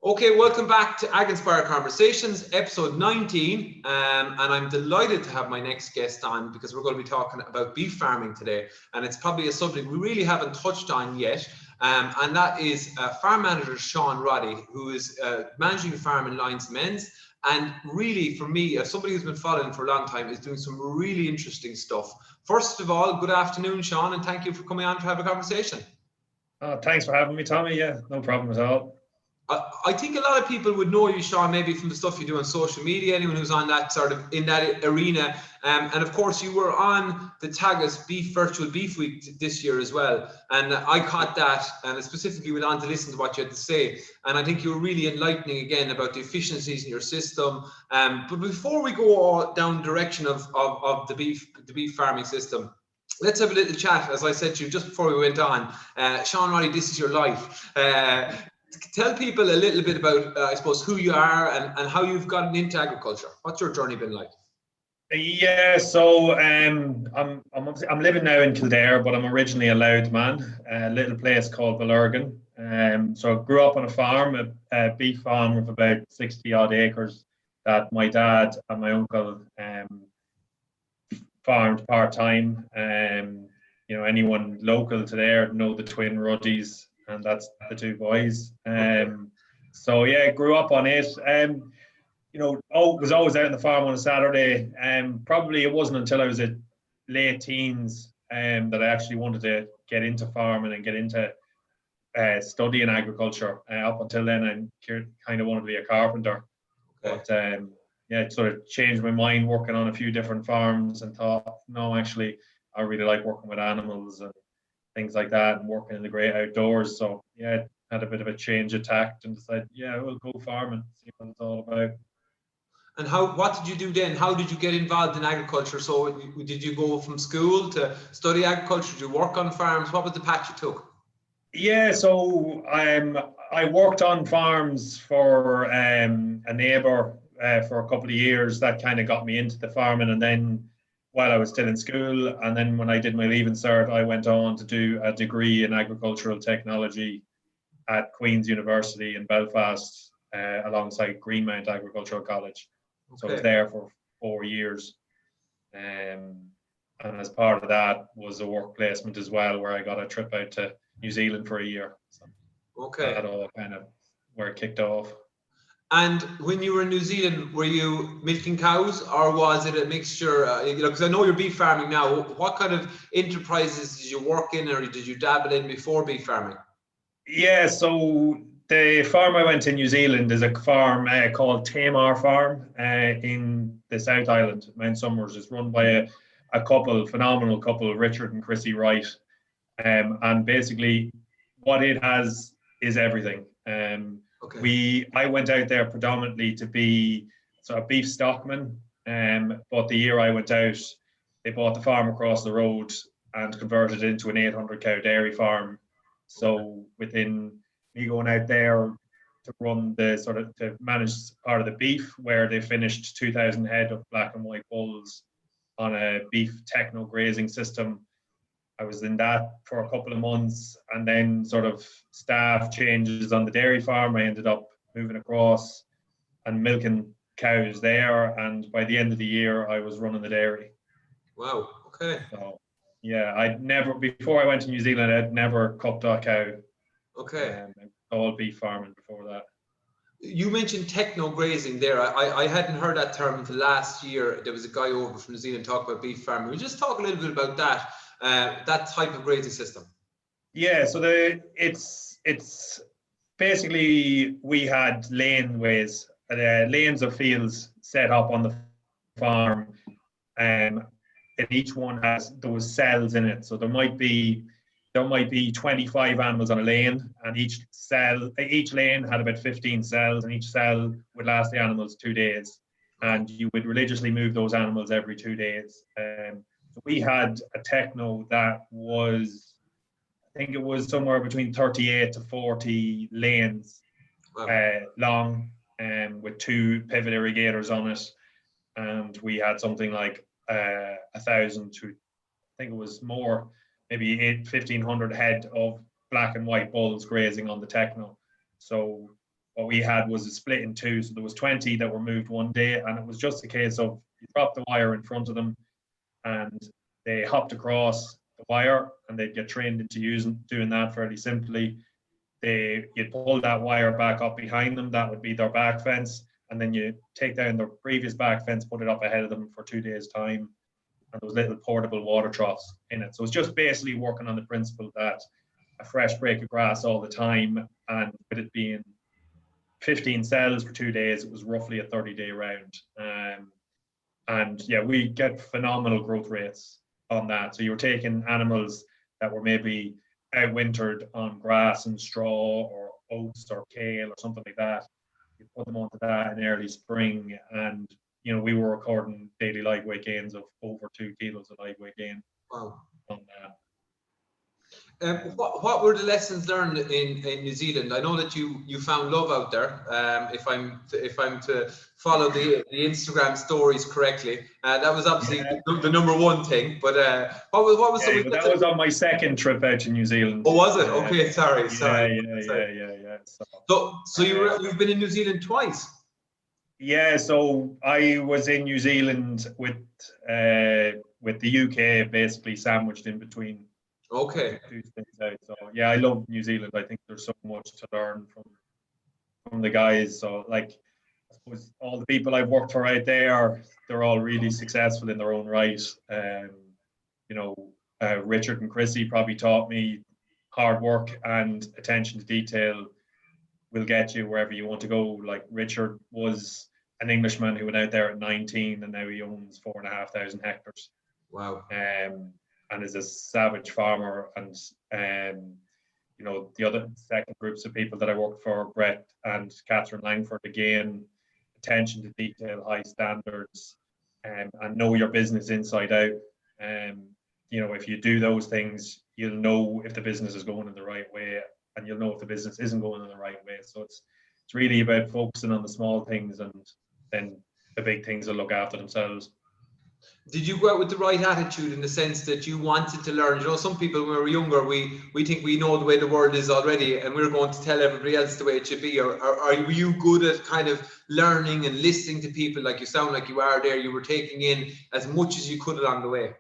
Okay, welcome back to Ag Inspire Conversations, episode 19. And I'm delighted to have my next guest on because we're going to be talking about beef farming today. And it's probably a subject we really haven't touched on yet. And that is farm manager Sean Roddy, who is managing the farm in Lyons Men's. And really, for me, as somebody who's been following for a long time, is doing some really interesting stuff. First of all, good afternoon, Sean, and thank you for coming on to have a conversation. Thanks for having me, Tommy. Yeah, no problem at all. I think a lot of people would know you, Sean, maybe from the stuff you do on social media, anyone who's on that sort of in that arena. And of course, you were on the Tagus Virtual Beef Week this year as well. And I caught that and specifically went on to listen to what you had to say. And I think you were really enlightening again about the efficiencies in your system. But before we go down the direction of the beef farming system, let's have a little chat. As I said to you just before we went on, Sean Roddy, this is your life. Tell people a little bit about, I suppose, who you are and how you've gotten into agriculture. What's your journey been like? Yeah, so I'm living now in Kildare, but I'm originally a Louth man, a little place called Valurgan. So I grew up on a farm, a beef farm of about 60 odd acres that my dad and my uncle farmed part-time. Anyone local to there know the twin Ruddys, and that's the two boys. So yeah, grew up on it. Was always out on the farm on a Saturday. Probably it wasn't until I was at late teens that I actually wanted to get into farming and get into studying agriculture. Up until then, I kind of wanted to be a carpenter. Okay. But it sort of changed my mind working on a few different farms and thought, no, actually, I really like working with animals and things like that and working in the great outdoors. So yeah, had a bit of a change of tact and decided, yeah, we'll go farming, see what it's all about. And what did you do then? How did you get involved in agriculture? So did you go from school to study agriculture? Did you work on farms? What was the path you took? Yeah, so I worked on farms for a neighbour for a couple of years. That kind of got me into the farming, and then while I was still in school, and then when I did my Leaving Cert, I went on to do a degree in agricultural technology at Queen's University in Belfast, alongside Greenmount Agricultural College. Okay. So I was there for 4 years. And as part of that was a work placement as well, where I got a trip out to New Zealand for a year. So okay. That all kind of where it kicked off. And when you were in New Zealand, were you milking cows, or was it a mixture? Because I know you're beef farming now. What kind of enterprises did you work in, or did you dabble in before beef farming? Yeah, so the farm I went to in New Zealand is a farm called Tamar Farm in the South Island, Mount Somers. It's run by a phenomenal couple, Richard and Chrissy Wright. And basically what it has is everything. Okay. I went out there predominantly to be a beef stockman, but the year I went out, they bought the farm across the road and converted it into an 800 cow dairy farm. So within me going out there to run to manage part of the beef, where they finished 2,000 head of black and white bulls on a beef Techno grazing system, I was in that for a couple of months, and then sort of staff changes on the dairy farm. I ended up moving across and milking cows there, and by the end of the year, I was running the dairy. Wow. Okay. So, yeah, before I went to New Zealand, I'd never cupped a cow. Okay. All beef farming before that. You mentioned techno grazing there. I hadn't heard that term until last year. There was a guy over from New Zealand talking about beef farming. We just talk a little bit about that type of grazing system. Yeah, so it's basically, we had lanes of fields set up on the farm, and each one there was cells in it. So there might be 25 animals on a lane, and each lane had about 15 cells, and each cell would last the animals 2 days, and you would religiously move those animals every 2 days. So we had a Techno that was, I think it was somewhere between 38 to 40 lanes. Wow. Long, with 2 pivot irrigators on it, and we had something like 1,000 to, I think it was more, maybe 1,500 head of black and white bulls grazing on the Techno. So what we had was a split in two. So there was 20 that were moved one day, and it was just a case of you drop the wire in front of them and they hopped across the wire, and they'd get trained into doing that fairly simply. You'd pull that wire back up behind them, that would be their back fence, and then you take down their previous back fence, put it up ahead of them for 2 days' time, and those little portable water troughs in it. So it's just basically working on the principle that a fresh break of grass all the time, and with it being 15 cells for 2 days, it was roughly a 30-day round. And yeah, we get phenomenal growth rates on that. So you're taking animals that were maybe outwintered on grass and straw or oats or kale or something like that. You put them onto that in early spring, and we were recording daily live weight gains of over 2 kilos of live weight gain. Wow. On that. What were the lessons learned in New Zealand? I know that you found love out there. If I'm to follow the Instagram stories correctly, that was obviously the number one thing. But what was that was on my second trip out to New Zealand. Oh, was it? Okay, sorry. Yeah. So you've been in New Zealand twice. Yeah, so I was in New Zealand with the UK basically sandwiched in between. Okay. Two states out. So yeah, I love New Zealand. I think there's so much to learn from the guys. So like, I suppose all the people I've worked for out there, they're all really successful in their own right. Richard and Chrissy probably taught me hard work and attention to detail will get you wherever you want to go. Like Richard was an Englishman who went out there at 19, and now he owns 4,500 hectares. Wow. And is a savage farmer. And the other second groups of people that I worked for, Brett and Catherine Langford, again, attention to detail, high standards, and know your business inside out. If you do those things, you'll know if the business is going in the right way, and you'll know if the business isn't going in the right way. So it's really about focusing on the small things, and then the big things will look after themselves. Did you go out with the right attitude, in the sense that you wanted to learn? Some people, when we're younger, we think we know the way the world is already, and we're going to tell everybody else the way it should be. Or are you good at kind of learning and listening to people? Like you sound like you are there. You were taking in as much as you could along the way.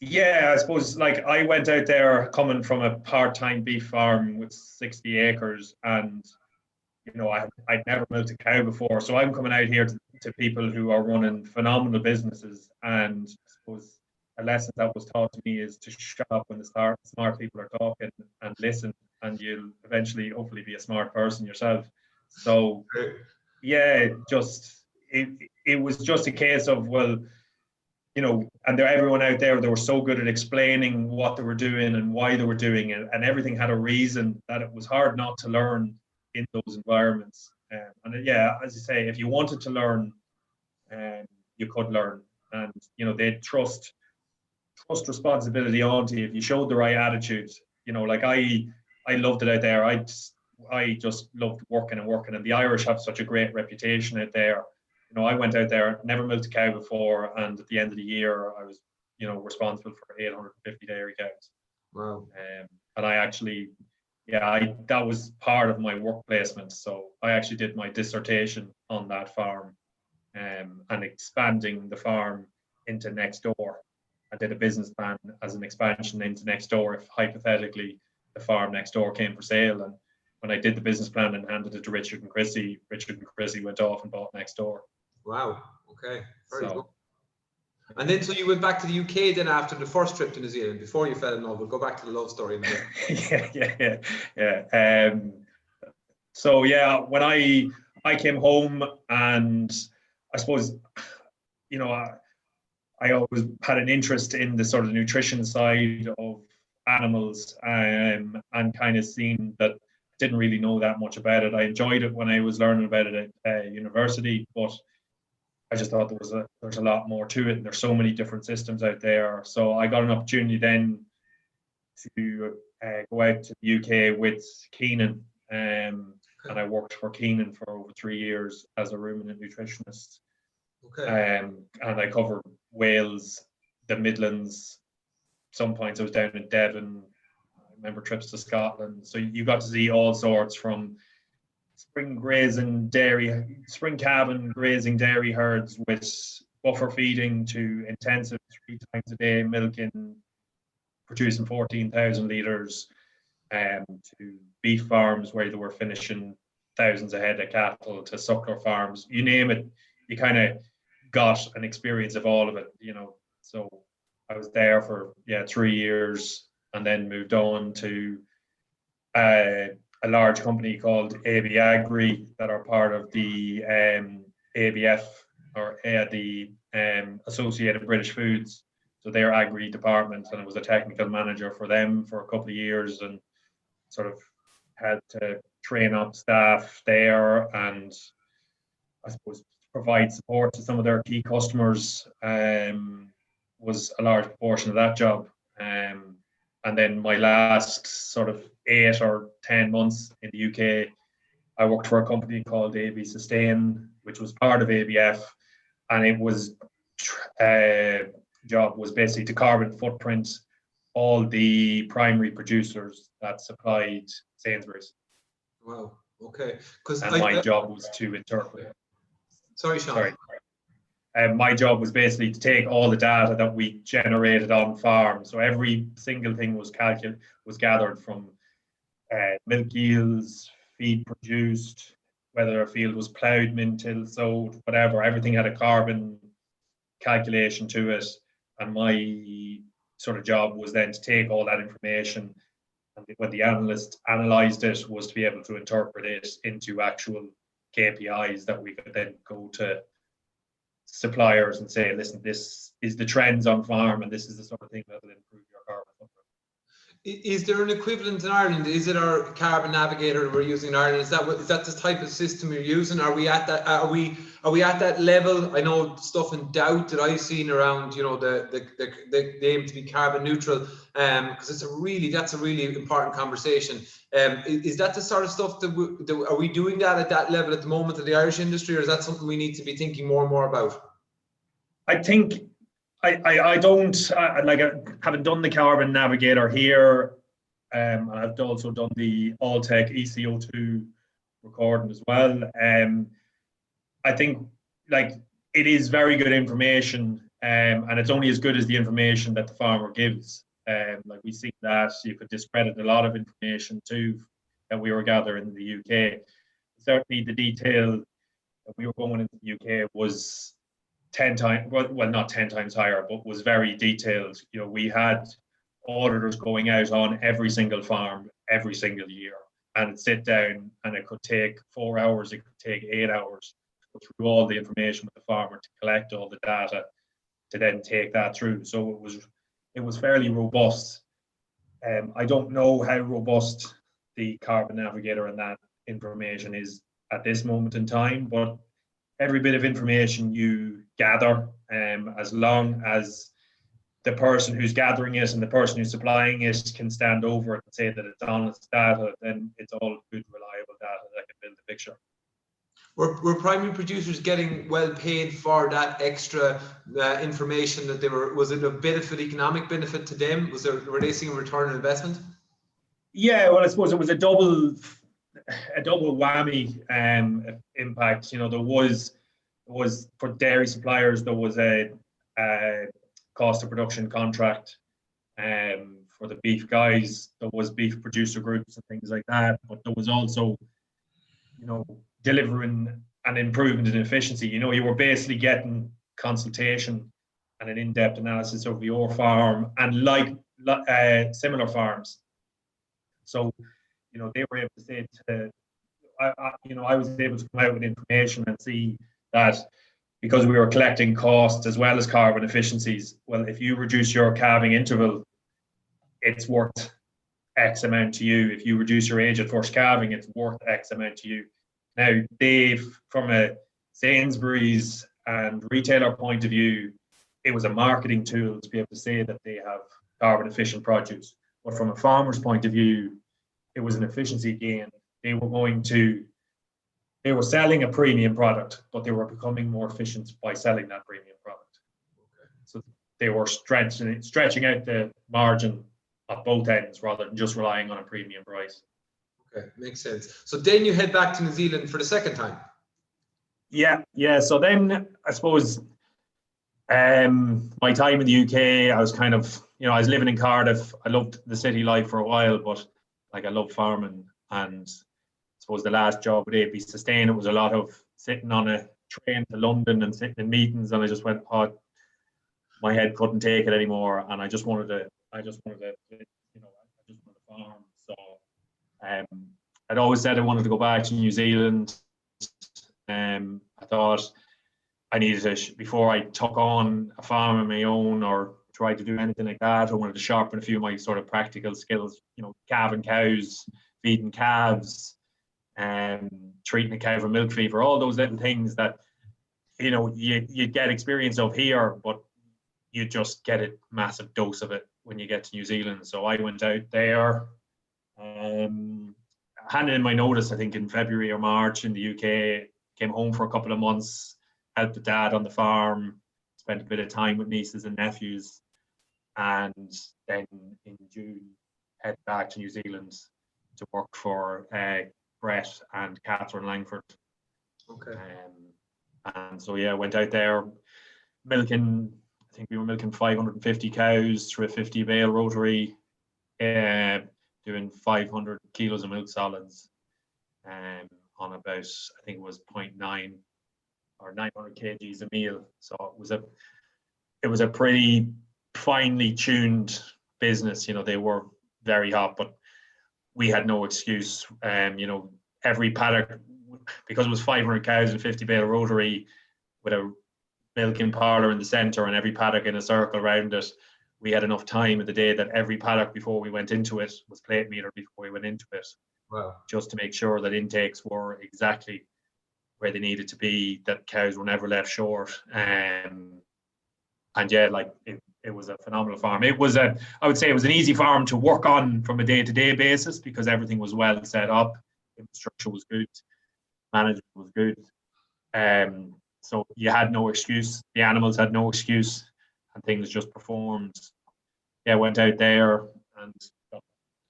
Yeah, I suppose, like, I went out there coming from a part-time beef farm with 60 acres, and I'd never milked a cow before, so I'm coming out here to people who are running phenomenal businesses. And I suppose a lesson that was taught to me is to shut up when the smart people are talking and listen, and you'll eventually hopefully be a smart person yourself. So yeah, it was just a case of, well, and everyone out there, they were so good at explaining what they were doing and why they were doing it, and everything had a reason, that it was hard not to learn in those environments. And yeah, as you say, if you wanted to learn, you could learn, and they'd trust responsibility onto you if you showed the right attitude. Like I loved it out there. I just loved working, and the Irish have such a great reputation out there. I went out there, never milked a cow before, and at the end of the year, I was, responsible for 850 dairy cows. Wow. And I actually, that was part of my work placement. So I actually did my dissertation on that farm, and expanding the farm into next door. I did a business plan as an expansion into next door, if hypothetically the farm next door came for sale. And when I did the business plan and handed it to Richard and Chrissy went off and bought next door. Wow. Okay. Very good. And then, so you went back to the UK then after the first trip to New Zealand, before you fell in love. We'll go back to the love story in a minute. Yeah. So yeah, when I came home, and I suppose, I always had an interest in the sort of nutrition side of animals, and kind of seen that didn't really know that much about it. I enjoyed it when I was learning about it at university, but I just thought there's a lot more to it, and there's so many different systems out there. So I got an opportunity then to go out to the UK with Keenan, and I worked for Keenan for over 3 years as a ruminant nutritionist. Okay. And I covered Wales, the Midlands. Some points I was down in Devon. I remember trips to Scotland. So you got to see all sorts, from spring calving grazing dairy herds with buffer feeding to intensive 3 times a day milking, producing 14,000 litres, to beef farms where they were finishing thousands of head of cattle, to suckler farms, you name it, you kind of got an experience of all of it, So I was there for 3 years and then moved on to a large company called AB Agri that are part of the ABF or the Associated British Foods. So their agri department, and I was a technical manager for them for a couple of years and sort of had to train up staff there and I suppose provide support to some of their key customers was a large portion of that job. And then my last sort of 8 or 10 months in the UK, I worked for a company called AB Sustain, which was part of ABF, and it was job was basically to carbon footprint all the primary producers that supplied Sainsbury's. Wow. Okay. And my job was to interpret. Sorry, Sean. Sorry. My job was basically to take all the data that we generated on farm. So every single thing was gathered from milk yields, feed produced, whether a field was ploughed, min-tilled, sowed, whatever. Everything had a carbon calculation to it. And my sort of job was then to take all that information, and when the analyst analysed it, was to be able to interpret it into actual KPIs that we could then go to suppliers and say, listen, this is the trends on farm and this is the sort of thing that will improve your carbon footprint. Is there an equivalent in Ireland? Is it our carbon navigator we're using in Ireland? Is that the type of system you're using? Are we at that? Are we at that level? I know stuff in doubt that I've seen around, the aim to be carbon neutral, because that's a really important conversation. Is that the sort of stuff that are we doing that at that level at the moment of the Irish industry, or is that something we need to be thinking more and more about? I think. I don't having done the carbon navigator here, and I've also done the Alltech ECO2 recording as well. I think it is very good information, and it's only as good as the information that the farmer gives. We see that you could discredit a lot of information too that we were gathering in the UK. Certainly, the detail that we were going into the UK was 10 times, well, not 10 times higher, but was very detailed. We had auditors going out on every single farm every single year, and sit down, and it could take 4 hours, it could take 8 hours to go through all the information with the farmer, to collect all the data, to then take that through. So it was fairly robust. I don't know how robust the carbon navigator and that information is at this moment in time, but every bit of information you gather, as long as the person who's gathering it and the person who's supplying it can stand over it and say that it's honest data, then it's all good, reliable data that can build the picture. Were primary producers getting well paid for that extra information that they were? Was it a benefit, economic benefit to them? Were they seeing a return on investment? Yeah, well, I suppose it was a double whammy impact. There was for dairy suppliers, there was a cost of production contract. For the beef guys, there was beef producer groups and things like that. But there was also, delivering an improvement in efficiency. You were basically getting consultation and an in-depth analysis of your farm and similar farms. So, they were able to say I was able to come out with information and see that because we were collecting costs as well as carbon efficiencies, well, if you reduce your calving interval, it's worth X amount to you. If you reduce your age at first calving, it's worth X amount to you. Now, from a Sainsbury's and retailer point of view, it was a marketing tool to be able to say that they have carbon efficient produce. But from a farmer's point of view, it was an efficiency gain. They were selling a premium product, but they were becoming more efficient by selling that premium product. Okay. So they were stretching out the margin at both ends rather than just relying on a premium price. Okay, makes sense. So then you head back to New Zealand for the second time. Yeah. So then I suppose my time in the UK, I was kind of, I was living in Cardiff. I loved the city life for a while, but like I love farming. And I suppose the last job with AB Sustain, it was a lot of sitting on a train to London and sitting in meetings, and I just went, oh, my head couldn't take it anymore, and I just wanted to, I just wanted to farm. So I'd always said I wanted to go back to New Zealand. I thought I needed to, before I took on a farm of my own or tried to do anything like that, I wanted to sharpen a few of my sort of practical skills, calving cows, feeding calves, treating a cow for milk fever, all those little things that, you get experience of here, but you just get a massive dose of it when you get to New Zealand. So I went out there, handed in my notice, I think in February or March in the UK, came home for a couple of months, helped the dad on the farm, spent a bit of time with nieces and nephews, and then in June head back to New Zealand to work for Brett and Catherine Langford. Okay. And so went out there milking. I think we were milking 550 cows through a 50 bale rotary, doing 500 kilos of milk solids, on about, I think it was 0.9 or 900 kgs a meal. So it was a pretty finely tuned business. They were very hot, but we had no excuse. Every paddock, because it was 500 cows and 50 bale rotary with a milking parlour in the centre and every paddock in a circle around it, we had enough time in the day that every paddock before we went into it was plate meter before we went into it. Wow. Just to make sure that intakes were exactly where they needed to be, that cows were never left short. And it was a phenomenal farm. I would say it was an easy farm to work on from a day-to-day basis because everything was well set up, infrastructure was good, management was good. So you had no excuse. The animals had no excuse, and things just performed. Went out there and got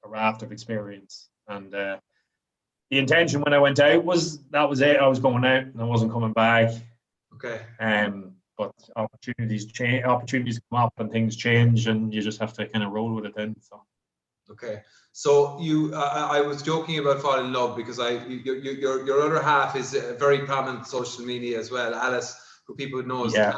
a raft of experience. And the intention when I went out was that was it. I was going out and I wasn't coming back. Okay. But opportunities come up and things change, and you just have to kind of roll with it then. So. Okay. So I was joking about falling in love because your other half is very prominent social media as well, Alice, who people know as Calf.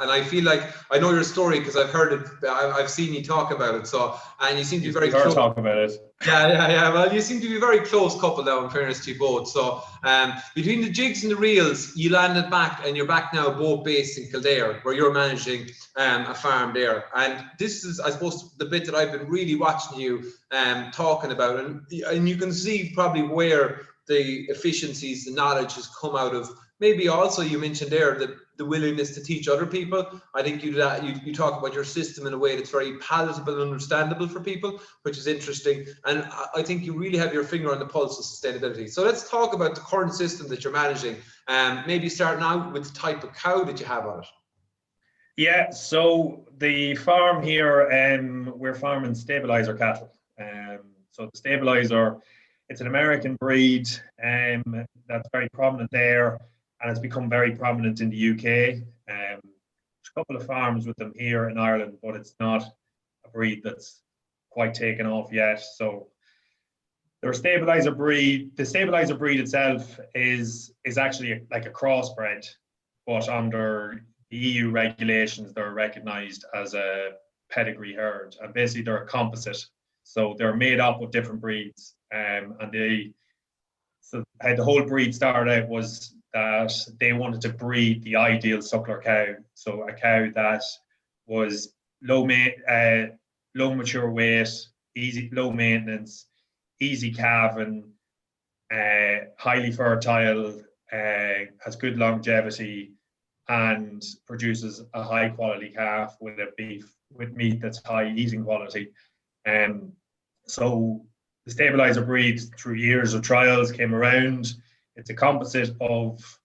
And I feel like I know your story because I've heard it. I've seen you talk about it. So, and you seem to be very close. Talk about it. Yeah. Well, you seem to be a very close couple now, in fairness to you both. So, between the jigs and the reels, you landed back, and you're back now, both based in Kildare, where you're managing a farm there. And this is, I suppose, the bit that I've been really watching you talking about, and you can see probably where the efficiencies, the knowledge has come out of. Maybe also you mentioned there that the willingness to teach other people. I think you talk about your system in a way that's very palatable and understandable for people, which is interesting. And I think you really have your finger on the pulse of sustainability. So let's talk about the current system that you're managing. Maybe starting out with the type of cow that you have on it. Yeah, so the farm here, we're farming Stabiliser cattle. So the Stabiliser, it's an American breed that's very prominent there, and it's become very prominent in the UK. There's a couple of farms with them here in Ireland, but it's not a breed that's quite taken off yet. So their Stabiliser breed, the Stabiliser breed itself is actually like a crossbred, but under the EU regulations, they're recognised as a pedigree herd, and basically they're a composite. So they're made up of different breeds, and so how the whole breed started out was that they wanted to breed the ideal suckler cow. So a cow that was low mature weight, low maintenance, easy calving, highly fertile, has good longevity, and produces a high quality calf with meat that's high eating quality. So the Stabiliser breed, through years of trials, came around. It's a composite of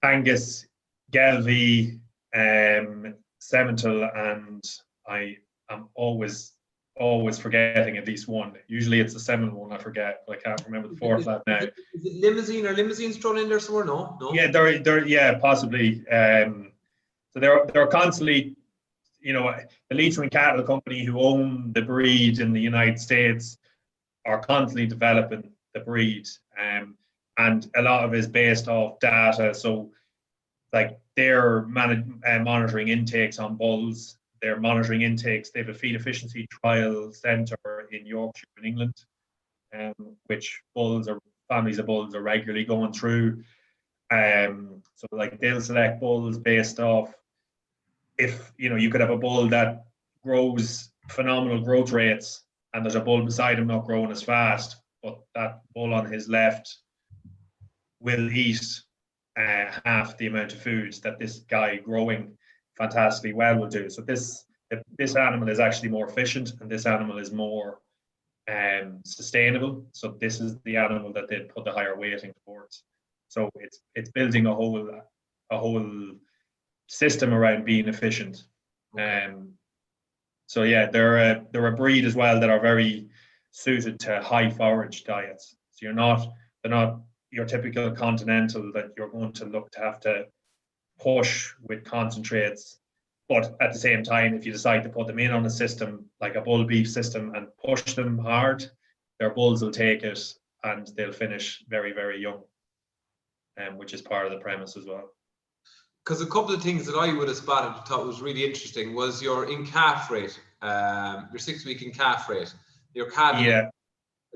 Angus, Gelbvieh, Simmental, and I am always always forgetting at least one. Usually it's the seventh one I forget, but I can't remember the fourth lap now. Is it limousine or limousines thrown in there somewhere? No. Yeah, they're possibly. So they're constantly, the Leitrim Cattle Company, who own the breed in the United States, are constantly developing the breed, and a lot of it is based off data. So, like, they're monitoring intakes on bulls. They're monitoring intakes. They have a feed efficiency trial centre in Yorkshire, in England, which families of bulls are regularly going through. So, like, they'll select bulls based off, if you could have a bull that grows phenomenal growth rates, and there's a bull beside him not growing as fast, but that bull on his left will eat half the amount of food that this guy growing fantastically well will do. So this animal is actually more efficient, and this animal is more sustainable. So this is the animal that they put the higher weighting towards. So it's building a whole system around being efficient. So yeah, they're a breed as well that are very suited to high forage diets. So they're not your typical continental that you're going to look to have to push with concentrates. But at the same time, if you decide to put them in on a system like a bull beef system and push them hard, their bulls will take it and they'll finish very, very young, which is part of the premise as well. Because a couple of things that I would have spotted, thought was really interesting, was your in-calf rate, your 6 week in-calf rate, your calving. Yeah.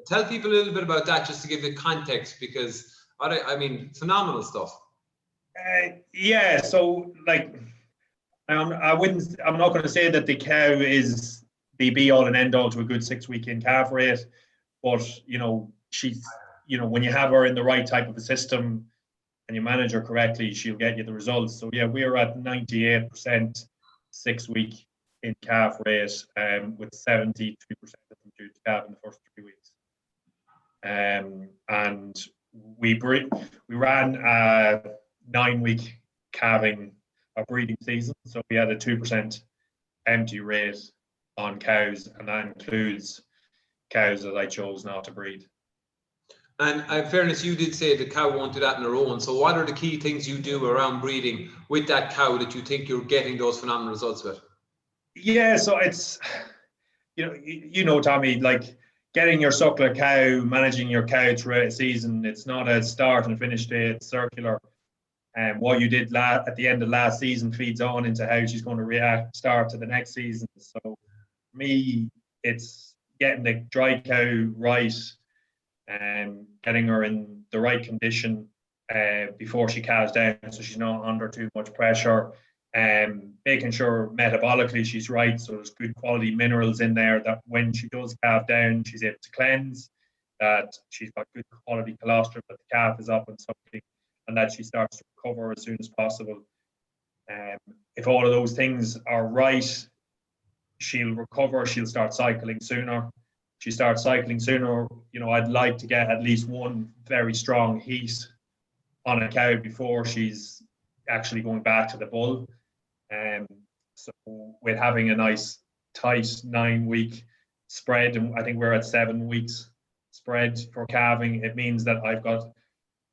Tell people a little bit about that, just to give the context, because I mean, phenomenal stuff. Yeah. So, like, I'm not going to say that the cow is the be all and end all to a good 6 week in-calf rate, but she's, when you have her in the right type of a system and you manage her correctly, she'll get you the results. So yeah, we're at 98% 6 week in calf rate, with 72% of them due to calf in the first 3 weeks. And we ran a 9 week calving or breeding season, so we had a 2% empty rate on cows, and that includes cows that I chose not to breed. And in fairness, you did say the cow won't do that on her own. So what are the key things you do around breeding with that cow that you think you're getting those phenomenal results with? Yeah, so it's, Tommy, like, getting your suckler cow, managing your cow throughout a season, it's not a start and finish day, it's circular. And what you did at the end of last season feeds on into how she's going to start to the next season. So for me, it's getting the dry cow right, and getting her in the right condition before she calves down, so she's not under too much pressure, and making sure metabolically she's right, so there's good quality minerals in there, that when she does calve down, she's able to cleanse, that she's got good quality colostrum, that the calf is up and sucking, and that she starts to recover as soon as possible. If all of those things are right, she'll recover, she'll start cycling sooner. She starts cycling sooner, I'd like to get at least one very strong heat on a cow before she's actually going back to the bull. So with having a nice tight 9 week spread, and I think we're at 7 weeks spread for calving, it means that I've got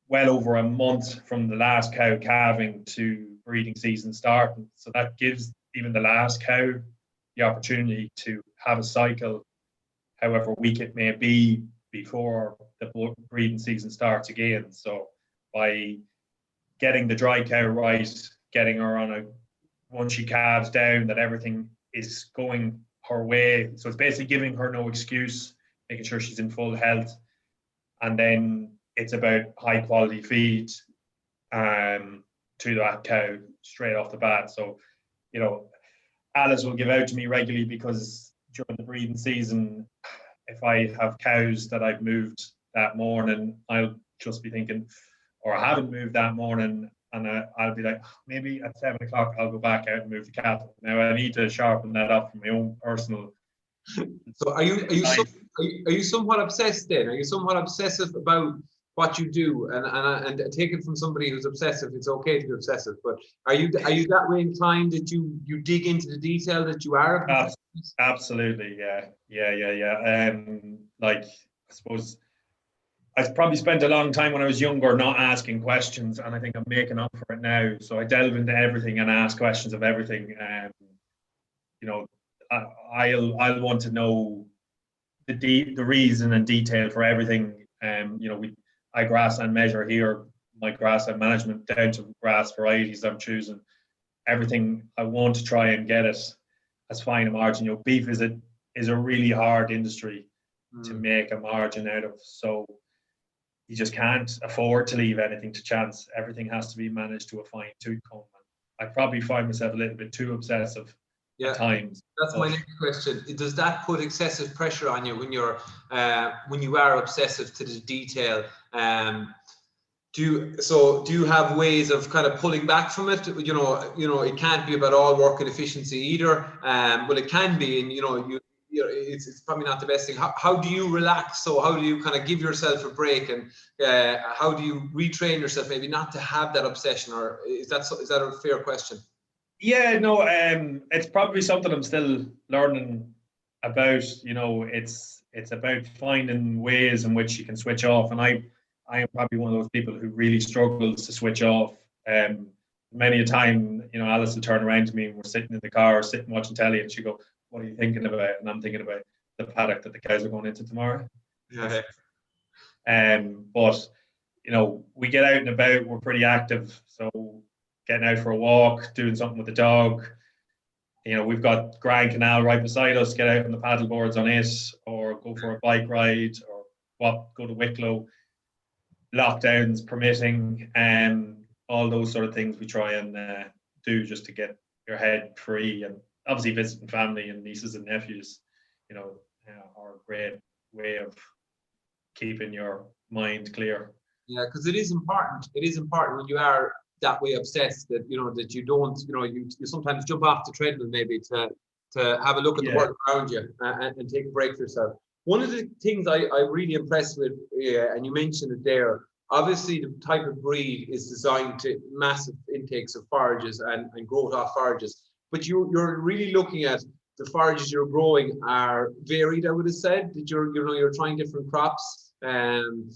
well over a month from the last cow calving to breeding season starting. So that gives even the last cow the opportunity to have a cycle, however weak it may be, before the breeding season starts again. So by getting the dry cow right, getting her on once she calves down, that everything is going her way. So it's basically giving her no excuse, making sure she's in full health. And then it's about high quality feed to that cow straight off the bat. So, Alice will give out to me regularly, because during the breeding season, if I have cows that I've moved that morning, I'll just be thinking, or I haven't moved that morning, and I'll be like, maybe at 7 o'clock I'll go back out and move the cattle. Now I need to sharpen that up for my own personal. So are you somewhat obsessed then? Are you somewhat obsessive about what you do? And take it from somebody who's obsessive, it's okay to be obsessive, but are you that way inclined that you dig into the detail that you are? Absolutely, yeah. Like, I suppose I probably spent a long time when I was younger not asking questions, and I think I'm making up for it now. So I delve into everything and ask questions of everything. You know, I'll want to know the reason and detail for everything. You know, I grassland measure here, my grassland management down to grass varieties I'm choosing. Everything I want to try and get it as fine a margin. You know, beef is a really hard industry to make a margin out of. So you just can't afford to leave anything to chance. Everything has to be managed to a fine tooth comb. I probably find myself a little bit too obsessive at times. That's my next question. Does that put excessive pressure on you when you are obsessive to the detail? Do you have ways of kind of pulling back from it? You know, it can't be about all work and efficiency either. But it can be, and it's probably not the best thing. How do you relax? So how do you kind of give yourself a break, and how do you retrain yourself maybe not to have that obsession? Or is that a fair question? Yeah, no, it's probably something I'm still learning about. You know, it's about finding ways in which you can switch off, and I am probably one of those people who really struggles to switch off. Many a time, you know, Alice will turn around to me and we're sitting in the car, sitting watching telly, and she go, "What are you thinking about?" And I'm thinking about the paddock that the cows are going into tomorrow. Yeah. But you know, we get out and about. We're pretty active, so getting out for a walk, doing something with the dog. You know, we've got Grand Canal right beside us. Get out on the paddle boards on it, or go for a bike ride, or go to Wicklow. Lockdowns permitting, all those sort of things we try and do just to get your head free, and obviously visiting family and nieces and nephews, you know, are a great way of keeping your mind clear. Yeah, because it is important. It is important when you are that way obsessed that that you don't, you sometimes jump off the treadmill maybe to have a look at the world around you and take a break for yourself. One of the things I'm really impressed with, and you mentioned it there, obviously the type of breed is designed to massive intakes of forages and growth off forages, but you're really looking at the forages you're growing are varied. I would have said that you're trying different crops, and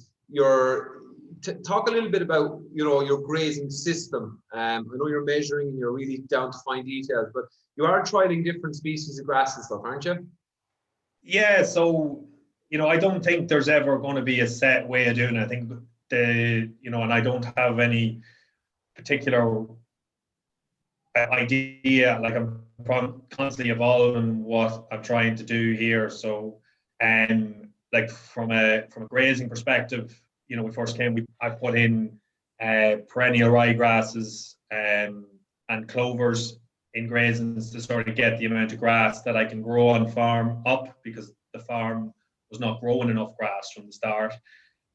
talk a little bit about your grazing system. I know you're measuring and you're really down to fine details, but you are trialing different species of grass and stuff, aren't you? Yeah, so I don't think there's ever going to be a set way of doing it. I think and I don't have any particular idea. Like, I'm constantly evolving what I'm trying to do here. So, like from a grazing perspective, we first came. I put in perennial ryegrasses and clovers in grazings to sort of get the amount of grass that I can grow on farm up, because the farm was not growing enough grass from the start.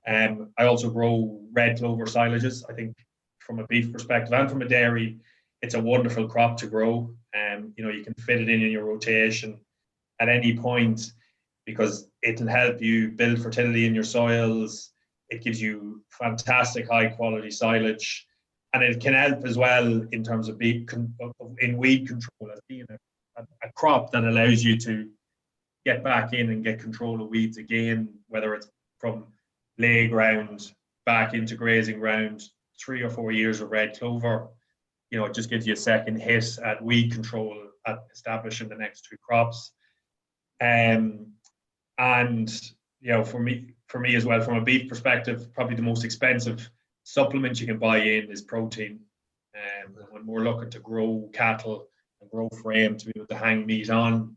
I also grow red clover silages. I think from a beef perspective and from a dairy, it's a wonderful crop to grow. You can fit it in your rotation at any point, because it'll help you build fertility in your soils. It gives you fantastic high quality silage, and it can help as well in terms of weed control, as being a crop that allows you to get back in and get control of weeds again, whether it's from lay ground back into grazing ground. 3 or 4 years of red clover, it just gives you a second hit at weed control at establishing the next 2 crops. And for me as well, from a beef perspective, probably the most expensive supplement you can buy in is protein. And when we're looking to grow cattle and grow frame to be able to hang meat on,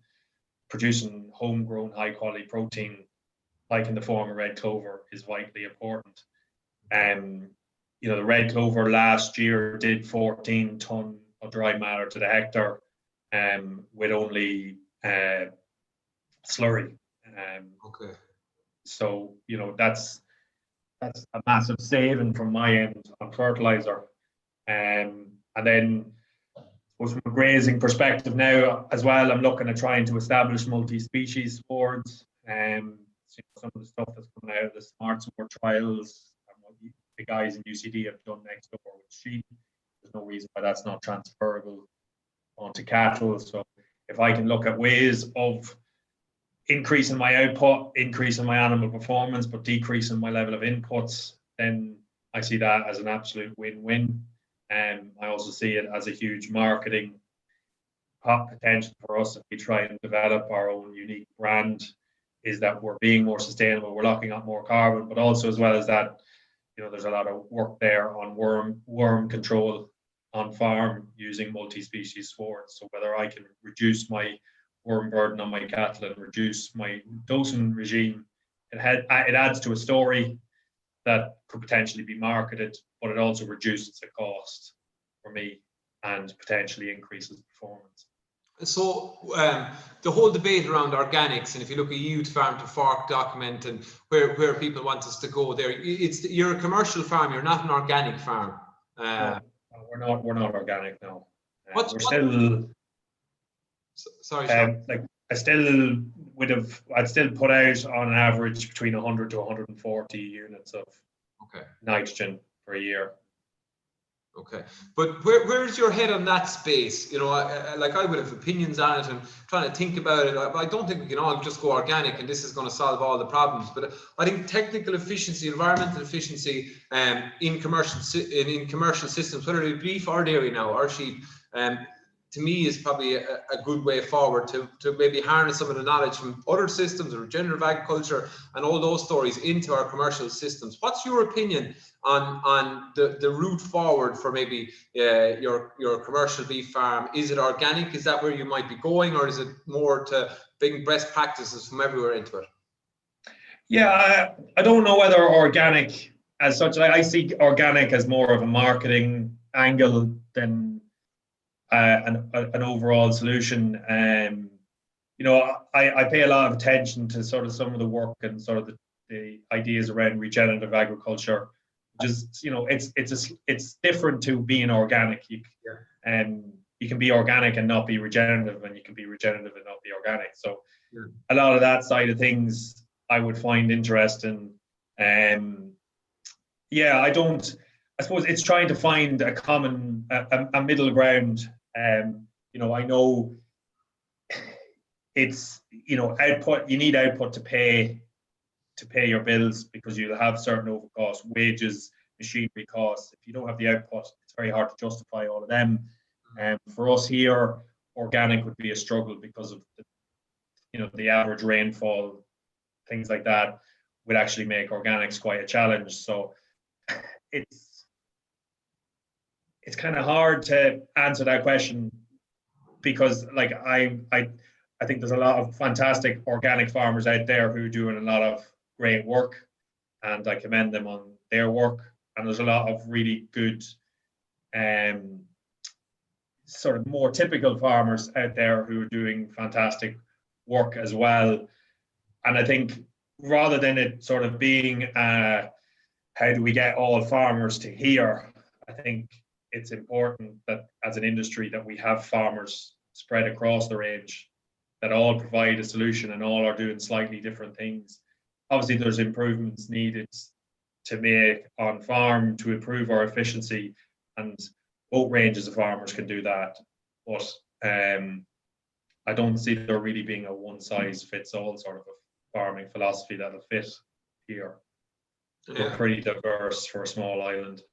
producing homegrown high quality protein, like in the form of red clover, is vitally important. The red clover last year did 14 ton of dry matter to the hectare, with only slurry. Okay. So that's a massive saving from my end on fertilizer. And then, from a grazing perspective now as well, I'm looking at trying to establish multi-species boards. Some of the stuff that's coming out of the smart sport trials, and what the guys in UCD have done next door with sheep, there's no reason why that's not transferable onto cattle. So if I can look at ways of increasing my output, increasing my animal performance, but decreasing my level of inputs, then I see that as an absolute win-win. And I also see it as a huge marketing potential for us if we try and develop our own unique brand, is that we're being more sustainable, we're locking up more carbon, but also as well as that, there's a lot of work there on worm control on farm using multi-species swords. So whether I can reduce my worm burden on my cattle and reduce my dosing regime, it adds to a story that could potentially be marketed, but it also reduces the cost for me and potentially increases performance. So the whole debate around organics, and if you look at Youth Farm to Fork document and where people want us to go there, you're a commercial farm, you're not an organic farm. No, we're not organic, no. Sorry, Sean. I'd still put out on an average between 100 to 140 units of nitrogen per year. Okay, but where's your head on that space? I would have opinions on it and trying to think about it. I don't think we can all just go organic and this is going to solve all the problems. But I think technical efficiency, environmental efficiency, in commercial systems, whether it be beef or dairy now or sheep, to me is probably a good way forward to maybe harness some of the knowledge from other systems, regenerative agriculture and all those stories into our commercial systems. What's your opinion on the route forward for maybe your commercial beef farm? Is it organic? Is that where you might be going, or is it more to bring best practices from everywhere into it? Yeah, I don't know whether organic as such. I see organic as more of a marketing angle than an overall solution. I pay a lot of attention to sort of some of the work and sort of the ideas around regenerative agriculture. Just it's different to being organic. You can be organic and not be regenerative, and you can be regenerative and not be organic. So a lot of that side of things I would find interesting. I suppose it's trying to find a common a middle ground. I know it's output. You need output to pay your bills, because you'll have certain over costs, wages, machinery costs. If you don't have the output, it's very hard to justify all of them. For us here, organic would be a struggle because of the average rainfall, things like that would actually make organics quite a challenge. So it's kind of hard to answer that question, because I think there's a lot of fantastic organic farmers out there who are doing a lot of great work, and I commend them on their work. And there's a lot of really good sort of more typical farmers out there who are doing fantastic work as well. And I think rather than it sort of being how do we get all farmers to here, I think it's important that as an industry that we have farmers spread across the range that all provide a solution and all are doing slightly different things. Obviously, there's improvements needed to make on farm to improve our efficiency, and both ranges of farmers can do that. But I don't see there really being a one-size-fits-all sort of a farming philosophy that'll fit here. We're pretty diverse for a small island.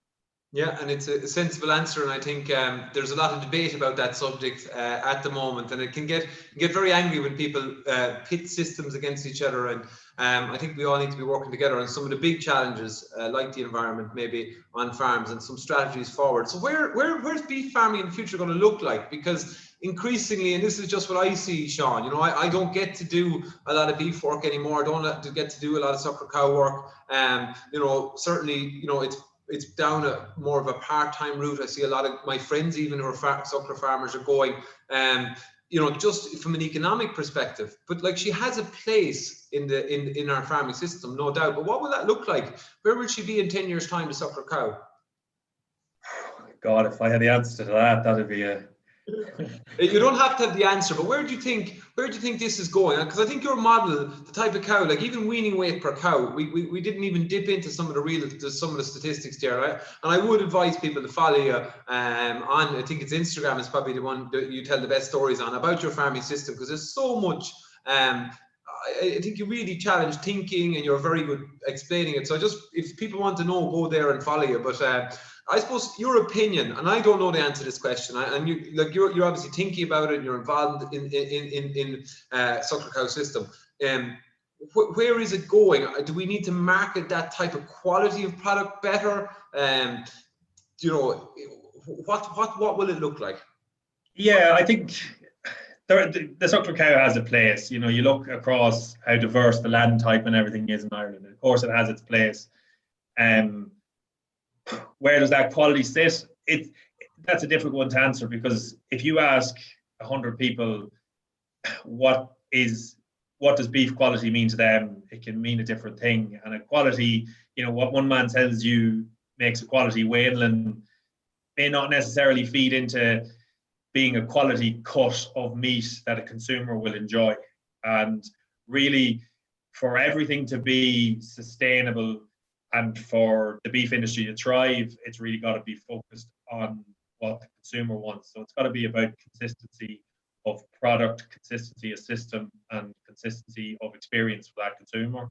Yeah, and it's a sensible answer, and I think there's a lot of debate about that subject at the moment, and it can get very angry when people pit systems against each other. And I think we all need to be working together on some of the big challenges, like the environment, maybe on farms, and some strategies forward. So where's beef farming in the future going to look like? Because increasingly, and this is just what I see, Sean, I don't get to do a lot of beef work anymore. I don't get to do a lot of sucker cow work. Certainly, it's down more of a part-time route. I see a lot of my friends, even who are suckler farmers, are going, just from an economic perspective. But she has a place in our farming system, no doubt. But what will that look like? Where will she be in 10 years' time, the suckler cow? God, if I had the answer to that, that'd be a You don't have to have the answer, but where do you think this is going? Because I think your model, the type of cow, like even weaning weight per cow, we didn't even dip into some of the statistics there, right? And I would advise people to follow you on, I think it's Instagram is probably the one that you tell the best stories on about your farming system, because there's so much. I think you really challenge thinking, and you're very good explaining it. So just if people want to know, go there and follow you. But I suppose your opinion, and I don't know the answer to this question, and you're obviously thinking about it, and you're involved in suckler cow system. Where is it going? Do we need to market that type of quality of product better? You know, what will it look like? Yeah, I think the suckler cow has a place. You know, you look across how diverse the land type and everything is in Ireland. Of course, it has its place. Where does that quality sit? That's a difficult one to answer, because if you ask 100 people what does beef quality mean to them, it can mean a different thing. And a quality, you know, what one man tells you makes a quality weanling may not necessarily feed into being a quality cut of meat that a consumer will enjoy. And really, for everything to be sustainable and for the beef industry to thrive, it's really got to be focused on what the consumer wants. So it's got to be about consistency of product, consistency of system, and consistency of experience for that consumer.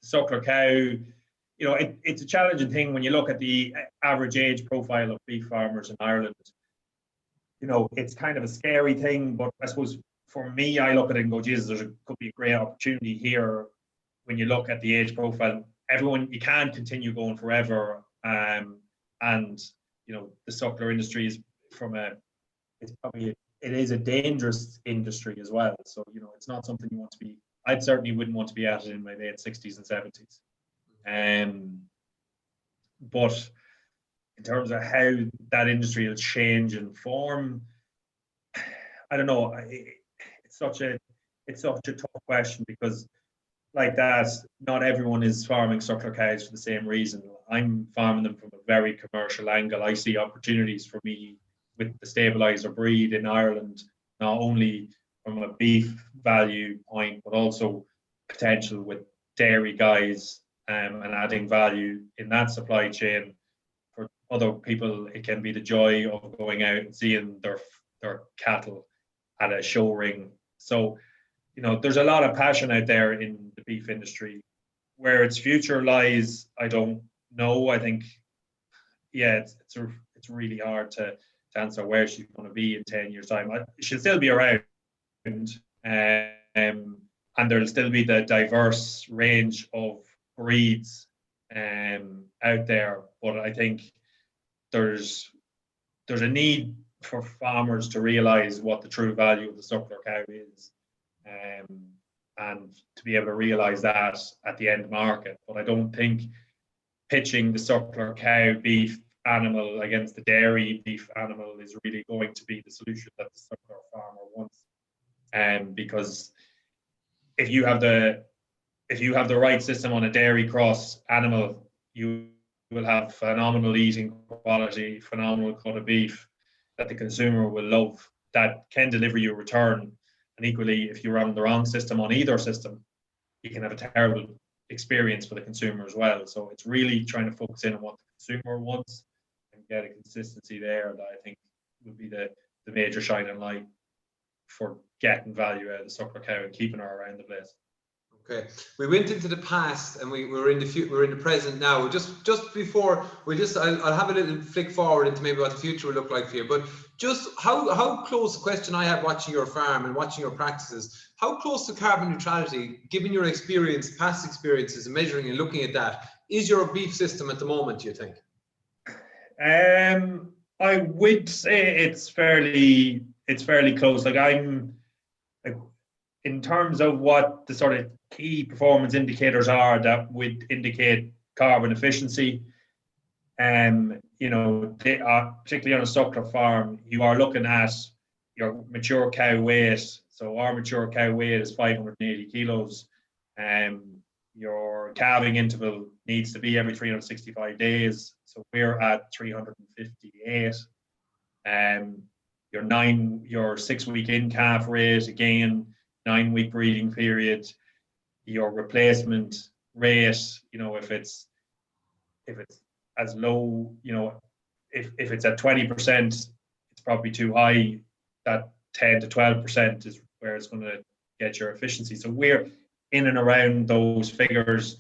Suckler cow, you know, it's a challenging thing when you look at the average age profile of beef farmers in Ireland. You know, it's kind of a scary thing, but I suppose for me, I look at it and go, Jesus, could be a great opportunity here when you look at the age profile. You can't continue going forever. And, you know, the suckler industry is it is a dangerous industry as well. So, you know, it's not something you want to be, I certainly wouldn't want to be at it in my late 60s and 70s. But in terms of how that industry will change and form, I don't know. It's such a tough question, because like that, not everyone is farming suckler cows for the same reason. I'm farming them from a very commercial angle. I see opportunities for me with the Stabiliser breed in Ireland, not only from a beef value point, but also potential with dairy guys and adding value in that supply chain. For other people, it can be the joy of going out and seeing their cattle at a show ring. So, you know, there's a lot of passion out there in the beef industry. Where its future lies, I don't know. I think, yeah, it's really hard to answer where she's going to be in 10 years' time. She'll still be around, and there'll still be the diverse range of breeds out there. But I think there's a need for farmers to realise what the true value of the suckler cow is. And to be able to realise that at the end market. But I don't think pitching the suckler cow beef animal against the dairy beef animal is really going to be the solution that the suckler farmer wants. Because if you have the right system on a dairy cross animal, you will have phenomenal eating quality, phenomenal cut of beef that the consumer will love, that can deliver you a return. And equally, if you're on the wrong system on either system, you can have a terrible experience for the consumer as well. So it's really trying to focus in on what the consumer wants and get a consistency there that I think would be the major shining light for getting value out of the suckler cow and keeping her around the place. Okay, we went into the past and we're in the present now. Just before I'll have a little flick forward into maybe what the future will look like for you. But just how close, the question I have watching your farm and watching your practices, how close to carbon neutrality, given your experience, past experiences, and measuring and looking at that, is your beef system at the moment, do you think? I would say it's fairly close. In terms of what the sort of key performance indicators are that would indicate carbon efficiency, you know, they are, particularly on a suckler farm, you are looking at your mature cow weight. So our mature cow weight is 580 kilos. Your calving interval needs to be every 365 days. So we're at 358. your 6 week in calf rate, again, 9 week breeding period, your replacement rate, if it's as low, if it's at 20%, it's probably too high. That 10 to 12% is where it's going to get your efficiency. So we're in and around those figures.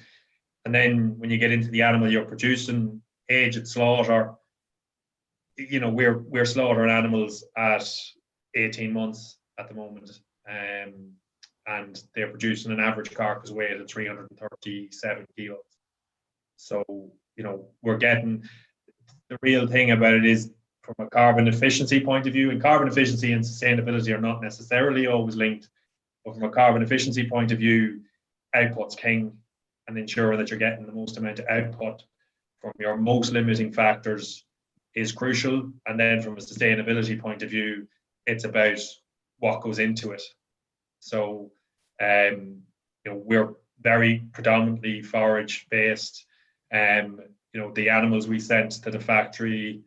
And then when you get into the animal you're producing, age at slaughter, we're slaughtering animals at 18 months at the moment. And they're producing an average carcass weight of 337 kilos. So, we're getting, the real thing about it is from a carbon efficiency point of view, and carbon efficiency and sustainability are not necessarily always linked, but from a carbon efficiency point of view, output's king, and ensuring that you're getting the most amount of output from your most limiting factors is crucial. And then from a sustainability point of view, it's about what goes into it. So, we're very predominantly forage based. The animals we sent to the factory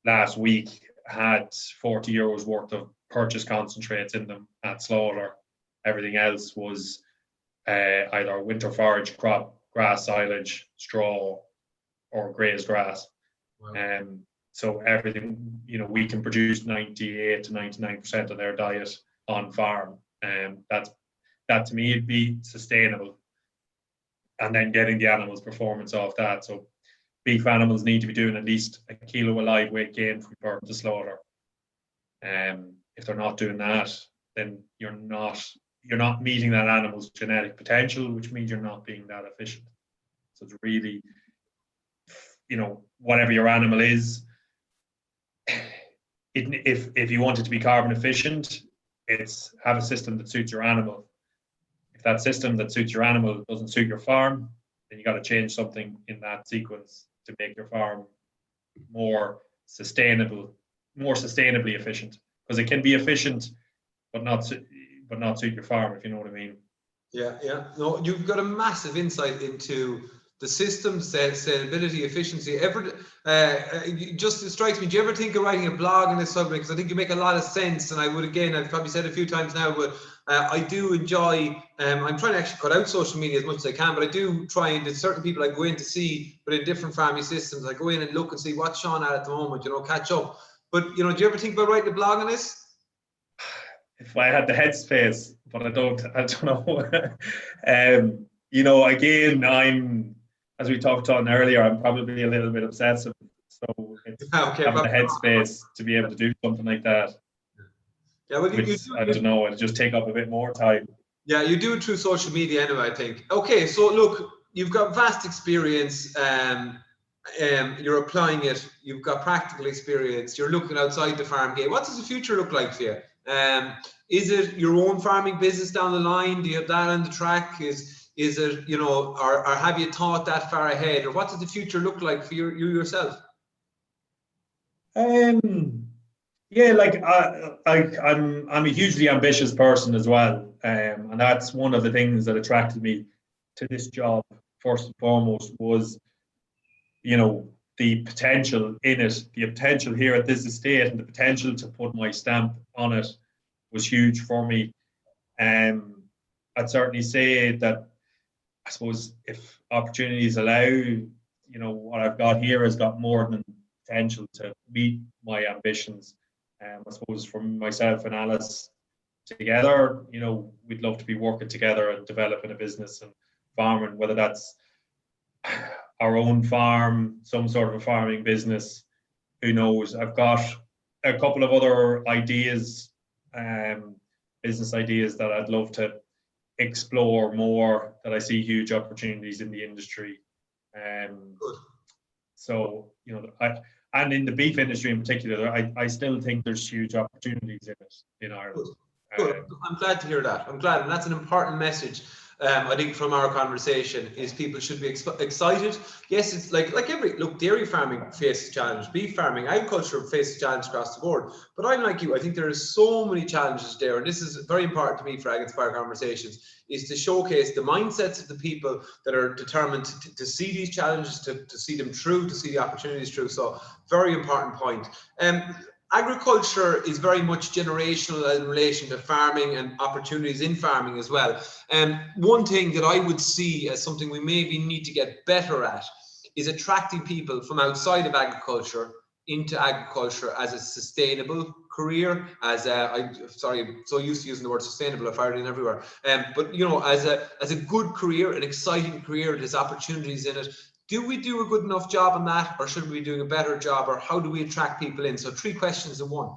last week had 40 euros worth of purchase concentrates in them at slaughter. Everything else was either winter forage crop, grass silage, straw, or grazed grass. Wow. So everything, we can produce 98 to 99% of their diet on farm. That to me would be sustainable. And then getting the animals' performance off that. So beef animals need to be doing at least a kilo of live weight gain from birth to slaughter. If they're not doing that, then you're not meeting that animal's genetic potential, which means you're not being that efficient. So it's really, whatever your animal is, if you want it to be carbon efficient, it's have a system that suits your animal. If that system that suits your animal doesn't suit your farm, then you got to change something in that sequence to make your farm more sustainably efficient. Because it can be efficient, but not suit your farm, if you know what I mean. Yeah. No, you've got a massive insight into the systems, sustainability, efficiency. Just it strikes me. Do you ever think of writing a blog on this subject? Because I think you make a lot of sense, and I've probably said a few times now, but I do enjoy. I'm trying to actually cut out social media as much as I can, but I do try, and there's certain people I go in to see, but in different family systems, I go in and look and see what's Sean at the moment, catch up. But do you ever think about writing a blog on this? If I had the headspace, but I don't know. Again, I'm, as we talked on earlier, I'm probably a little bit obsessive. So it's having the headspace to be able to do something like that. Yeah, well, I don't know, it'll just take up a bit more time. Yeah, you do it through social media anyway, I think. Okay, so look, you've got vast experience. You're applying it. You've got practical experience. You're looking outside the farm gate. What does the future look like for you? Is it your own farming business down the line? Do you have that on the track? Is it, or have you thought that far ahead? Or what does the future look like for you yourself? Yeah, like I'm a hugely ambitious person as well, and that's one of the things that attracted me to this job. First and foremost was, the potential in it, the potential here at this estate, and the potential to put my stamp on it was huge for me. I'd certainly say that, I suppose, if opportunities allow, what I've got here has got more than potential to meet my ambitions. I suppose from myself and Alice together, we'd love to be working together and developing a business and farming, whether that's our own farm, some sort of a farming business, who knows. I've got a couple of other ideas, business ideas that I'd love to explore more, that I see huge opportunities in the industry. So, and in the beef industry in particular, I still think there's huge opportunities in it in Ireland. Good. I'm glad to hear that. I'm glad, and that's an important message. I think from our conversation is people should be excited. Yes, it's like dairy farming faces challenge, beef farming, agriculture faces challenge across the board. But I'm like you, I think there are so many challenges there, and this is very important to me for Ag Inspire Conversations, is to showcase the mindsets of the people that are determined to see these challenges, to see them through, to see the opportunities through. So very important point. agriculture is very much generational in relation to farming and opportunities in farming as well. And one thing that I would see as something we maybe need to get better at is attracting people from outside of agriculture into agriculture as a sustainable career, as I'm so used to using the word sustainable, I fired in everywhere. But you know, as a good career, an exciting career, there's opportunities in it. Do we do a good enough job on that, or should we be doing a better job, or how do we attract people in? So 3 questions in one.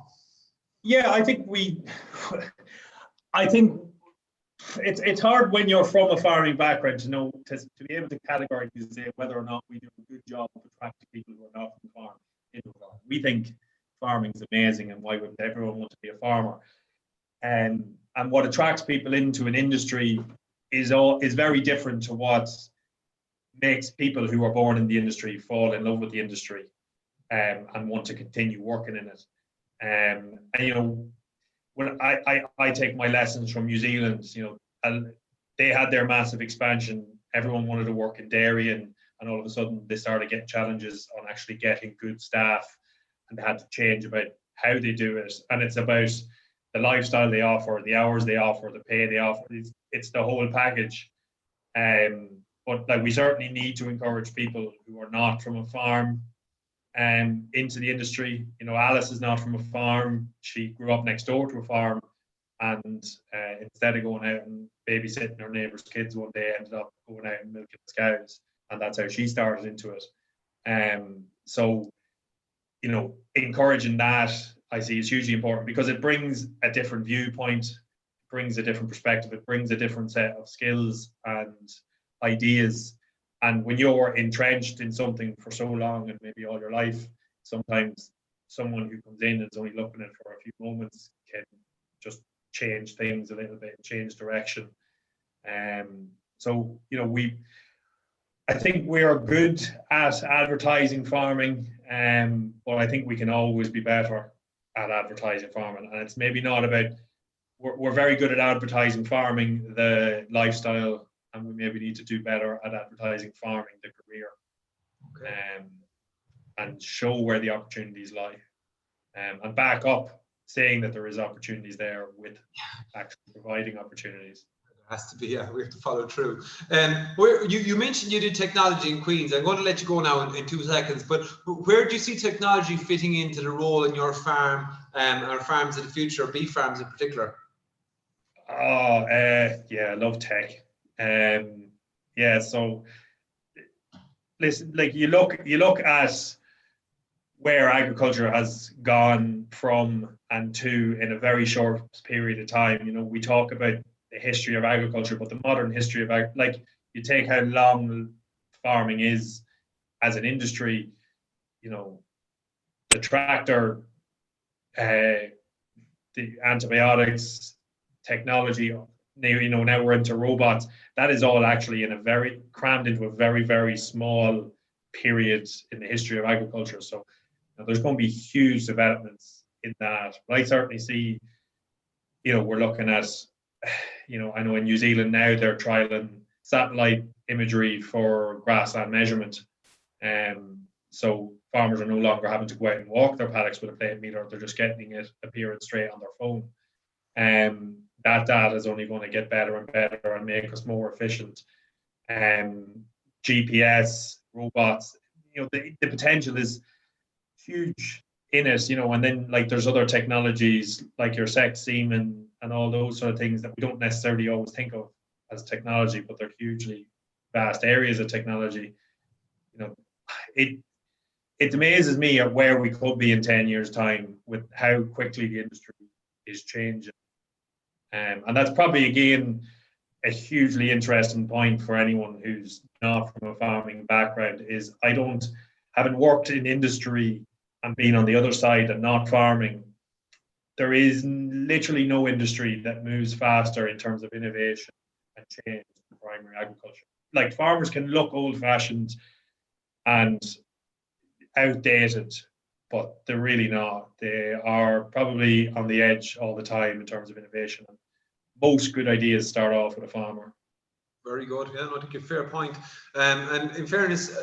Yeah, I think it's hard when you're from a farming background to know to be able to categorically say whether or not we do a good job of attracting people who are not from the farm into the farm. We think farming is amazing, and why wouldn't everyone want to be a farmer? And what attracts people into an industry is very different to what makes people who are born in the industry fall in love with the industry and want to continue working in it. And you know, when I take my lessons from New Zealand, you know, and they had their massive expansion. Everyone wanted to work in dairy, and all of a sudden they started getting challenges on actually getting good staff, and they had to change about how they do it. And it's about the lifestyle they offer, the hours they offer, the pay they offer. It's the whole package. But like, we certainly need to encourage people who are not from a farm into the industry. You know, Alice is not from a farm. She grew up next door to a farm, and instead of going out and babysitting her neighbour's kids one day, ended up going out and milking the cows, and that's how she started into it. So, you know, encouraging that, I see, is hugely important, because it brings a different viewpoint, brings a different perspective, it brings a different set of skills and ideas. And when you're entrenched in something for so long, and maybe all your life, sometimes someone who comes in and is only looking at it for a few moments can just change things a little bit, change direction. So, you know, I think we are good at advertising farming, but I think we can always be better at advertising farming. And it's maybe not about, we're very good at advertising farming, the lifestyle, and we maybe need to do better at advertising farming, the career. Okay. And show where the opportunities lie, and back up saying that there is opportunities there with actually providing opportunities. It has to be, yeah, we have to follow through. Where you mentioned you did technology in Queens. I'm going to let you go now in 2 seconds, but where do you see technology fitting into the role in your farm, or farms of the future, beef farms in particular? Yeah, I love tech. Yeah, so listen, like, you look at where agriculture has gone from and to in a very short period of time. You know, we talk about the history of agriculture, but the modern history of like, you take how long farming is as an industry, you know, the tractor, the antibiotics, technology, you know, now we're into robots. That is all actually crammed into a very, very small period in the history of agriculture. So, you know, there's going to be huge developments in that. But I certainly see, you know, we're looking at, you know, I know in New Zealand now they're trialing satellite imagery for grassland measurement. So farmers are no longer having to go out and walk their paddocks with a plate meter. They're just getting it appearing straight on their phone. That data is only going to get better and better and make us more efficient. GPS, robots, you know, the potential is huge in it, you know. And then, like, there's other technologies like your sex semen and all those sort of things that we don't necessarily always think of as technology, but they're hugely vast areas of technology. You know, it amazes me at where we could be in 10 years' time with how quickly the industry is changing. And that's probably, again, a hugely interesting point for anyone who's not from a farming background, is having worked in industry and being on the other side and not farming, there is literally no industry that moves faster in terms of innovation and change than primary agriculture. Like, farmers can look old-fashioned and outdated, but they're really not. They are probably on the edge all the time in terms of innovation. Most good ideas start off with a farmer. Very good. Yeah, no, I think a fair point. And in fairness,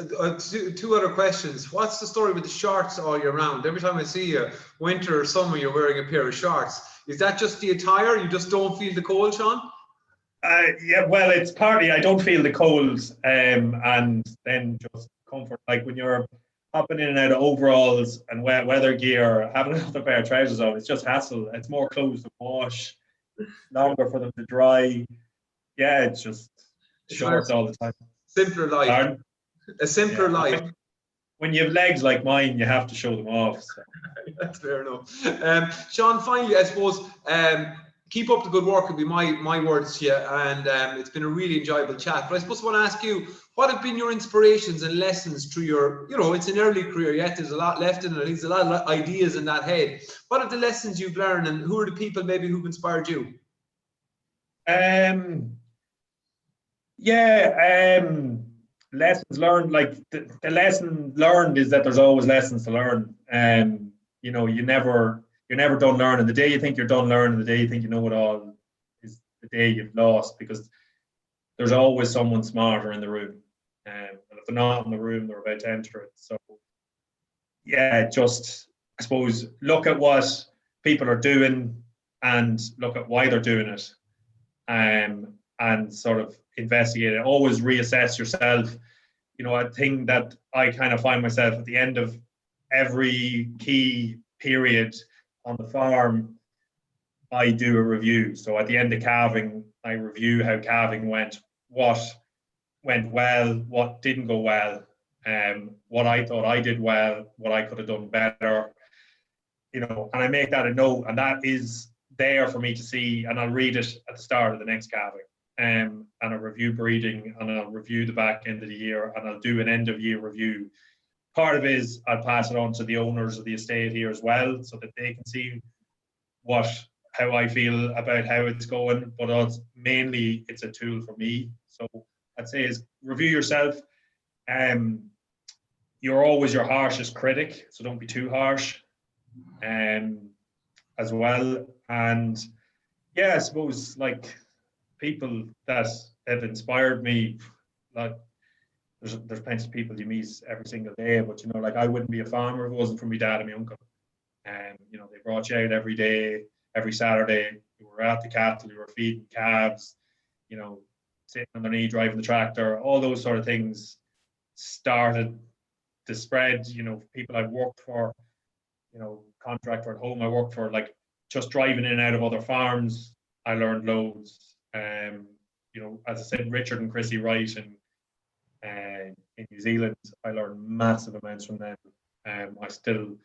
two other questions. What's the story with the shorts all year round? Every time I see you, winter or summer, you're wearing a pair of shorts. Is that just the attire? You just don't feel the cold, Sean? Yeah, well, it's partly I don't feel the cold, and then just comfort. Like when you're hopping in and out of overalls and wet weather gear, having another pair of trousers on, it's just hassle. It's more clothes to wash, longer for them to dry. Yeah, it's just shorts all the time. Simpler life. Pardon? A simpler life. When you have legs like mine, you have to show them off. So. That's fair enough. Sean, finally, I suppose, keep up the good work would be my words to you. And it's been a really enjoyable chat. But I suppose I want to ask you, what have been your inspirations and lessons through your, it's an early career yet, there's a lot left in it, there's a lot of ideas in that head. What are the lessons you've learned and who are the people maybe who've inspired you? Lessons learned, like the lesson learned is that there's always lessons to learn. You're never done learning. The day you think you're done learning, the day you think you know it all, is the day you've lost, because there's always someone smarter in the room. And if they're not in the room, they're about to enter it. So yeah, just I suppose look at what people are doing and look at why they're doing it. And sort of investigate it. Always reassess yourself. A thing that I kind of find myself at the end of every key period on the farm, I do a review. So at the end of calving, I review how calving went, what went well, what didn't go well, what I thought I did well, what I could have done better. And I make that a note, and that is there for me to see, and I'll read it at the start of the next calving. And I'll review breeding, and I'll review the back end of the year, and I'll do an end of year review. Part of it is I'll pass it on to the owners of the estate here as well, so that they can see how I feel about how it's going. But mainly it's a tool for me. So I'd say is review yourself. You're always your harshest critic, so don't be too harsh. As well. And yeah, I suppose like people that have inspired me, like there's plenty of people you meet every single day, but like I wouldn't be a farmer if it wasn't for my dad and my uncle. And they brought you out every day, every Saturday. We were at the cattle, we were feeding calves, sitting on their knee, driving the tractor. All those sort of things started to spread. People I've worked for, contractor at home I worked for, like just driving in and out of other farms, I learned loads. As I said, Richard and Chrissy Wright in New Zealand, I learned massive amounts from them. I still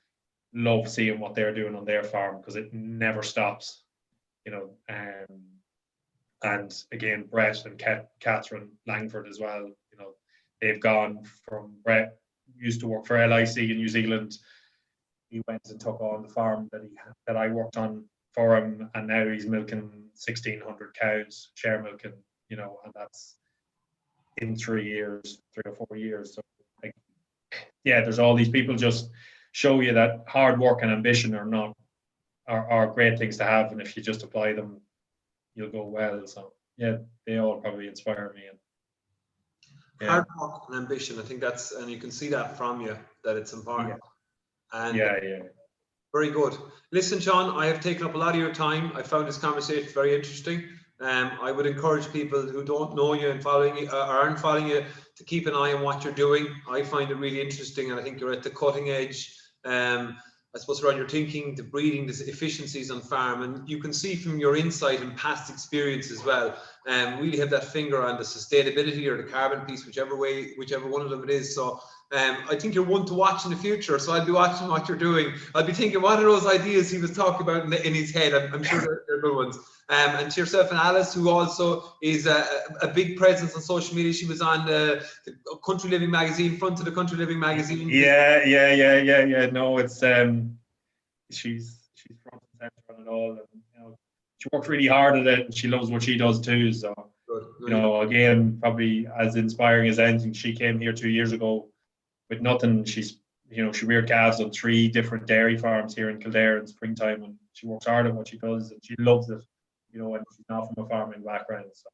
love seeing what they're doing on their farm because it never stops. And again, Brett and Catherine Langford as well. They've gone from Brett used to work for LIC in New Zealand. He went and took on the farm that I worked on for him, and now he's milking 1,600 cows, share milking, and that's in 3 or 4 years. So, there's all these people just show you that hard work and ambition are great things to have, and if you just apply them, you'll go well. So, yeah, they all probably inspire me. And hard work and ambition, I think and you can see that from you, that it's important. Yeah. And yeah. Very good. Listen, Sean, I have taken up a lot of your time. I found this conversation very interesting. I would encourage people who don't know you and following you, or aren't following you, to keep an eye on what you're doing. I find it really interesting, and I think you're at the cutting edge. I suppose around your thinking, the breeding, the efficiencies on farm, and you can see from your insight and past experience as well, really have that finger on the sustainability or the carbon piece, whichever one of them it is. So I think you're one to watch in the future. So I'll be watching what you're doing. I'll be thinking, what are those ideas he was talking about in his head? I'm sure they're good ones. And to yourself and Alice, who also is a big presence on social media. She was on the Country Living magazine, front of the Country Living magazine. Yeah. No, it's she's front and center on it all, and she worked really hard at it, and she loves what she does too. So good. Again, probably as inspiring as anything. She came here 2 years ago with nothing. She reared calves on 3 different dairy farms here in Kildare in springtime, and she works hard at what she does, and she loves it. And she's not from a farming background. So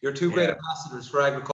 You're two great Yeah. ambassadors for agriculture.